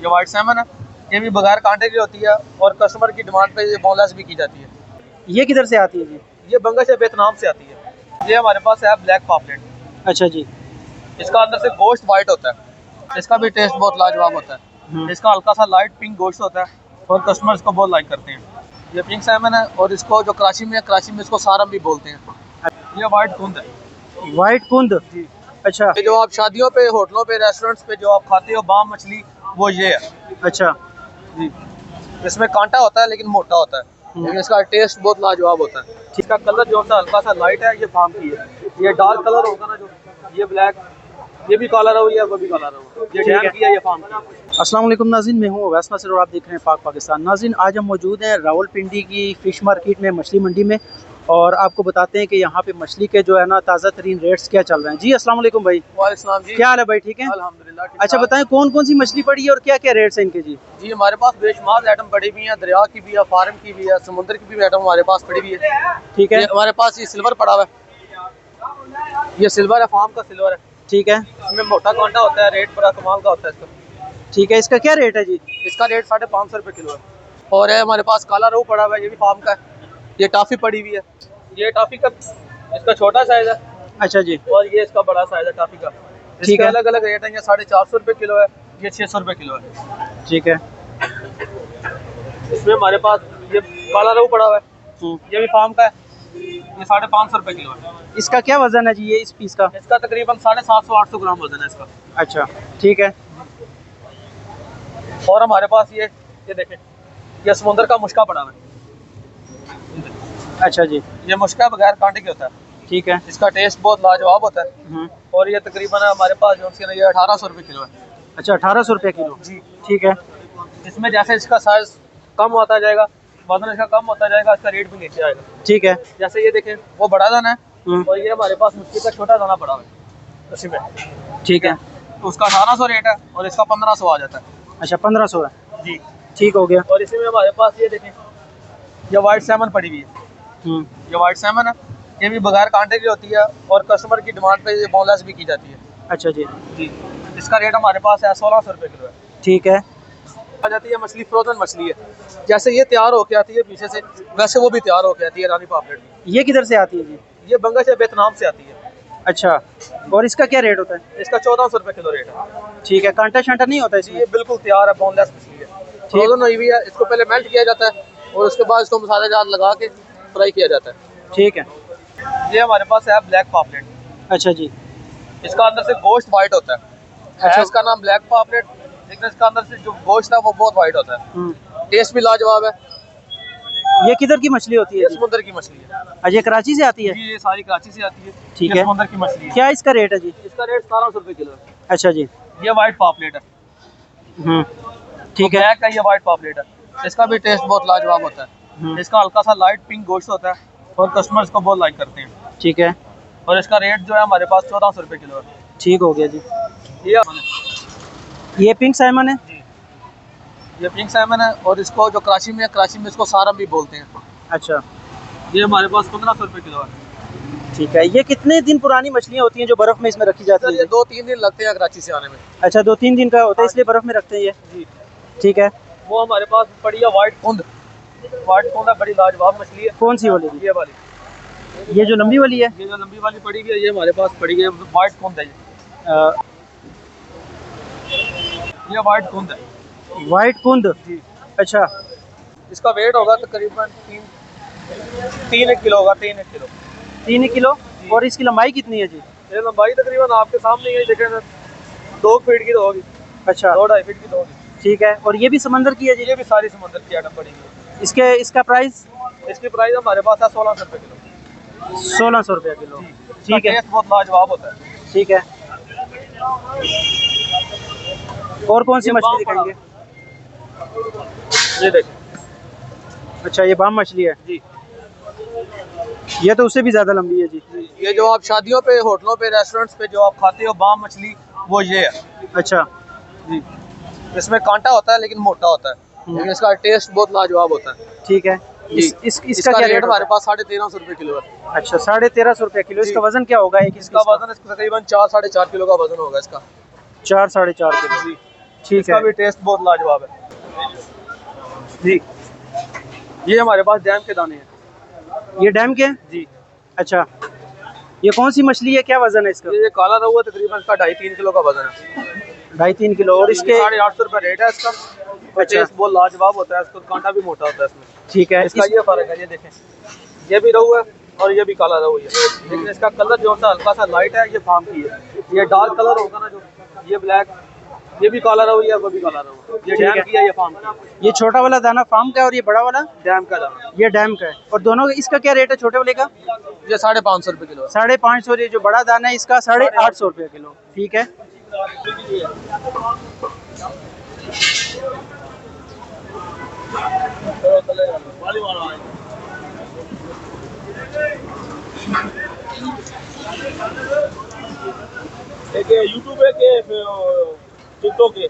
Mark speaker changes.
Speaker 1: ये white Simon है, ये भी बगैर कांटे की होती है और कस्टमर की डिमांड पे ये बोनलेस भी की जाती है।
Speaker 2: ये किधर से आती है जी?
Speaker 1: ये बंगश से वियतनाम से आती है। ये हमारे पास है ब्लैक पापलेट।
Speaker 2: अच्छा जी।
Speaker 1: इसका अंदर से गोश्त वाइट होता है, इसका भी टेस्ट बहुत लाजवाब होता है। इसका हल्का सा लाइट पिंक गोश्त होता है और कस्टमर इसको बहुत लाइक करते हैं। ये पिंक सैमन है और इसको जो कराची में इसको सारम भी बोलते हैं। ये वाइट कुंद है।
Speaker 2: वाइट कुंद
Speaker 1: जी।
Speaker 2: अच्छा।
Speaker 1: ये जो आप शादियों पे, होटलों पे, रेस्टोरेंट्स पे जो आप खाते हो बाम मछली, वो ये है।
Speaker 2: अच्छा
Speaker 1: जी। इसमें कांटा होता है लेकिन मोटा होता है, लेकिन इसका टेस्ट बहुत लाजवाब होता है। इसका कलर जो होता है हल्का सा लाइट है, ये फार्म की है। ये डार्क कलर होगा ना, जो ये ब्लैक, ये भी काला रहो या वो भी काला रहो, ये डैम की है, ये फार्म की है।
Speaker 2: अस्सलाम वालेकुम नाज़रीन, मैं हूँ अवैस नासिर और आप देख रहे हैं पाक पाकिस्तान। नाज़रीन, आज हम मौजूद हैं रावलपिंडी की फ़िश मार्केट में, मछली मंडी में, और आपको बताते हैं कि यहाँ पे मछली के जो है ना ताज़ा तरीन रेट्स क्या चल रहे हैं। जी अस्सलाम वालेकुम भाई।
Speaker 1: वालेकुम जी।
Speaker 2: क्या हाल है भाई? ठीक है
Speaker 1: अल्हम्दुलिल्लाह।
Speaker 2: अच्छा बताएं कौन कौन सी मछली पड़ी है और क्या क्या रेट्स हैं इनके? जी
Speaker 1: जी हमारे पास बेशुमार आइटम पड़ी हुई है, दरिया की भी है, फार्म की भी है, समुद्र की भी आइटम हमारे पास पड़ी हुई है।
Speaker 2: ठीक है।
Speaker 1: हमारे पास ये सिल्वर पड़ा हुआ है, ये सिल्वर है, फार्म का सिल्वर है।
Speaker 2: ठीक है।
Speaker 1: इसमें मोटा कांटा होता है, रेट बड़ा कमाल का होता है इसका।
Speaker 2: ठीक है। इसका क्या रेट है जी?
Speaker 1: इसका रेट 550 रुपये किलो है। और है हमारे पास काला रोहू पड़ा हुआ है, ये भी फार्म का है। ये टाफी पड़ी हुई है, ये टाफी का इसका छोटा साइज है। अच्छा जी। और ये इसका बड़ा साइज है टाफी का।
Speaker 2: ठीक है।
Speaker 1: अलग अलग रेट है, ये 450 रुपये किलो है, ये 600 रुपये किलो है।
Speaker 2: ठीक है।
Speaker 1: इसमें हमारे पास ये काला रोहू पड़ा हुआ है, ये भी फार्म का है, ये 550 रुपये किलो है।
Speaker 2: इसका क्या वजन है जी ये इस पीस का?
Speaker 1: इसका तकरीबन 750-800 ग्राम वजन है इसका।
Speaker 2: अच्छा ठीक है।
Speaker 1: और हमारे पास ये देखें, ये समुद्र का मुश्का पड़ा हुआ है।
Speaker 2: अच्छा जी।
Speaker 1: ये मुश्का बगैर कांटे के होता है।
Speaker 2: ठीक है।
Speaker 1: इसका टेस्ट बहुत लाजवाब होता है। और ये तकरीबन हमारे पास जो ये 1800 रुपये किलो है।
Speaker 2: अच्छा 1800 रुपये किलो।
Speaker 1: जी।
Speaker 2: ठीक है।
Speaker 1: इसमें जैसे इसका साइज कम होता जाएगा, वजन इसका कम होता जाएगा, इसका रेट भी नीचे आएगा।
Speaker 2: ठीक है।
Speaker 1: जैसे ये देखें, वो बड़ा दाना है और ये हमारे पास मुश्किल का छोटा दाना पड़ा हुआ है उसी में।
Speaker 2: ठीक है।
Speaker 1: उसका 1800 रेट है और इसका 1500 आ जाता है।
Speaker 2: अच्छा 1500 है
Speaker 1: जी।
Speaker 2: ठीक हो गया।
Speaker 1: और इसी में हमारे पास ये देखें, ये वाइट सैमन पड़ी हुई है। ये वाइट सैमन है, ये भी बगैर कांटे की होती है और कस्टमर की डिमांड पे ये बोनलेस भी की जाती है।
Speaker 2: अच्छा जी।
Speaker 1: जी। इसका रेट हमारे पास है 1600 रुपये किलो है।
Speaker 2: ठीक है।
Speaker 1: आ जाती है मछली, फ्रोजन मछली है। जैसे ये तैयार होके आती है पीछे से, वैसे वो भी तैयार होके आती है रानी पापलेट।
Speaker 2: ये किधर से आती है जी?
Speaker 1: ये बंगश से वियतनाम से आती है।
Speaker 2: अच्छा। और इसका क्या रेट होता है?
Speaker 1: इसका 1400 रुपये किलो रेट है।
Speaker 2: ठीक है। कांटा शांटा नहीं होता इसमें?
Speaker 1: ये बिल्कुल तैयार है, बोनलेस मछली है, फ्रोजन हुई हुई है। इसको पहले मेल्ट किया जाता है और उसके बाद इसको मसालेदार लगा के फ्राई किया जाता है।
Speaker 2: ठीक है।
Speaker 1: ये हमारे पास है ब्लैक पापलेट।
Speaker 2: अच्छा जी।
Speaker 1: इसका अंदर से गोश्त वाइट होता है। अच्छा। इसका नाम ब्लैक पापलेट, लेकिन इसका अंदर से जो गोश्त है वो बहुत वाइट होता है। टेस्ट भी लाजवाब है।
Speaker 2: ये किधर की मछली होती है?
Speaker 1: ये समुद्र की मछली है।
Speaker 2: अच्छा ये कराची से आती है?
Speaker 1: ये सारी कराची से आती है।
Speaker 2: ठीक है।
Speaker 1: समुद्र की मछली है।
Speaker 2: क्या इसका रेट है जी?
Speaker 1: इसका रेट 1700 रुपये किलो है।
Speaker 2: अच्छा जी।
Speaker 1: ये वाइट पापलेट है।
Speaker 2: ठीक है।
Speaker 1: ब्लैक है, ये वाइट पापलेट है। इसका भी टेस्ट बहुत लाजवाब होता है। इसका हल्का सा लाइट पिंक गोश्त होता है और कस्टमर इसको बहुत लाइक करते हैं।
Speaker 2: ठीक है।
Speaker 1: और इसका रेट जो है हमारे पास 1400 रुपये किलो है।
Speaker 2: ठीक हो गया जी।
Speaker 1: ये
Speaker 2: पिंक सैमन है?
Speaker 1: जी, ये पिंक सैमन है और इसको जो कराची में इसको सारम भी बोलते हैं।
Speaker 2: अच्छा।
Speaker 1: ये हमारे पास 1500 रुपये किलो है।
Speaker 2: ठीक है। ये कितने दिन पुरानी मछलियाँ होती हैं जो बर्फ़ में इसमें रखी जाती है?
Speaker 1: 2-3 दिन लगते हैं कराची से आने में।
Speaker 2: अच्छा 2-3 दिन का होता है, इसलिए बर्फ़ में रखते हैं ये?
Speaker 1: जी।
Speaker 2: ठीक है।
Speaker 1: वो हमारे पास पड़ी है वाइट कुंद। वाइट कुंद है, बड़ी लाजवाब मछली है।
Speaker 2: कौन सी वाली?
Speaker 1: ये वाली,
Speaker 2: ये जो लंबी वाली है?
Speaker 1: ये जो लंबी वाली पड़ी हुई है, ये हमारे पास पड़ी है वाइट कुंद है। ये वाइट कुंद है।
Speaker 2: वाइट कुंद? जी। अच्छा।
Speaker 1: इसका वेट होगा तकरीबन 3 किलो होगा। 3
Speaker 2: किलो। और इसकी लंबाई कितनी है जी?
Speaker 1: ये लंबाई तकरीबन आपके सामने ही देखें 2 फीट की तो होगी।
Speaker 2: अच्छा
Speaker 1: 2-2.5 फीट की तो होगी।
Speaker 2: ठीक है। और ये भी समंदर की है जी?
Speaker 1: ये भी सारी समुद्र की आइटम पड़ी हुई
Speaker 2: है। इसका प्राइस?
Speaker 1: इसकी प्राइस हमारे पास है 1600 रुपये किलो।
Speaker 2: 1600 रुपये किलो। ठीक है।
Speaker 1: बहुत लाजवाब होता है।
Speaker 2: ठीक है। और कौन सी मछली दिखाएंगे?
Speaker 1: ये देखें।
Speaker 2: अच्छा ये बाम मछली है
Speaker 1: जी।
Speaker 2: ये तो उससे भी ज़्यादा लंबी है जी।
Speaker 1: ये जो आप शादियों पे, होटलों पे, रेस्टोरेंट्स पे जो आप खाते हो बाम मछली, वो ये है।
Speaker 2: अच्छा
Speaker 1: जी। इसमें कांटा होता है लेकिन मोटा होता है, लेकिन इसका टेस्ट बहुत लाजवाब होता है।
Speaker 2: ठीक है। इसका क्या रेट
Speaker 1: हमारे पास 1350 रुपये किलो है।
Speaker 2: अच्छा 1350 रुपये किलो। इसका वजन क्या होगा?
Speaker 1: इसका वजन तकरीबन 4-4.5 किलो का वजन होगा इसका।
Speaker 2: 4-4.5 किलो।
Speaker 1: जी।
Speaker 2: ठीक
Speaker 1: इसका
Speaker 2: है
Speaker 1: भी टेस्ट बहुत लाजवाब है जी। ये हमारे पास डैम के दाने हैं
Speaker 2: ये डैम के हैं?
Speaker 1: जी।
Speaker 2: अच्छा, ये कौन सी मछली है, क्या वजन है इसका?
Speaker 1: ये काला रहू है, तकरीबन इसका 2.5-3 किलो का वजन है।
Speaker 2: 2.5-3 किलो। और इसके
Speaker 1: 850 रुपये रेट है इसका। और
Speaker 2: अच्छा।
Speaker 1: टेस्ट बहुत लाजवाब होता है, इसका कांटा भी मोटा होता है इसमें।
Speaker 2: ठीक है,
Speaker 1: इसका ये फर्क है, ये देखें, ये भी रहू है और ये भी काला रहू है, लेकिन इसका कलर जो होता है हल्का सा लाइट है, ये फार्म की है। ये डार्क कलर होगा ना जो, ये ब्लैक, ये भी काला रहू है, वो भी काला रहू है। ये
Speaker 2: ठीक है।
Speaker 1: डैम की है, ये फार्म की है।
Speaker 2: ये छोटा वाला दाना फार्म का है और ये बड़ा वाला
Speaker 1: डैम का दाना
Speaker 2: ये डैम का है। और दोनों इसका क्या रेट है? छोटे वाले का
Speaker 1: ये 550 रुपये किलो है।
Speaker 2: 550, और ये जो बड़ा दाना है इसका 850 रुपये किलो। ठीक है।
Speaker 3: एक यूट्यूब है के टिकटॉक है।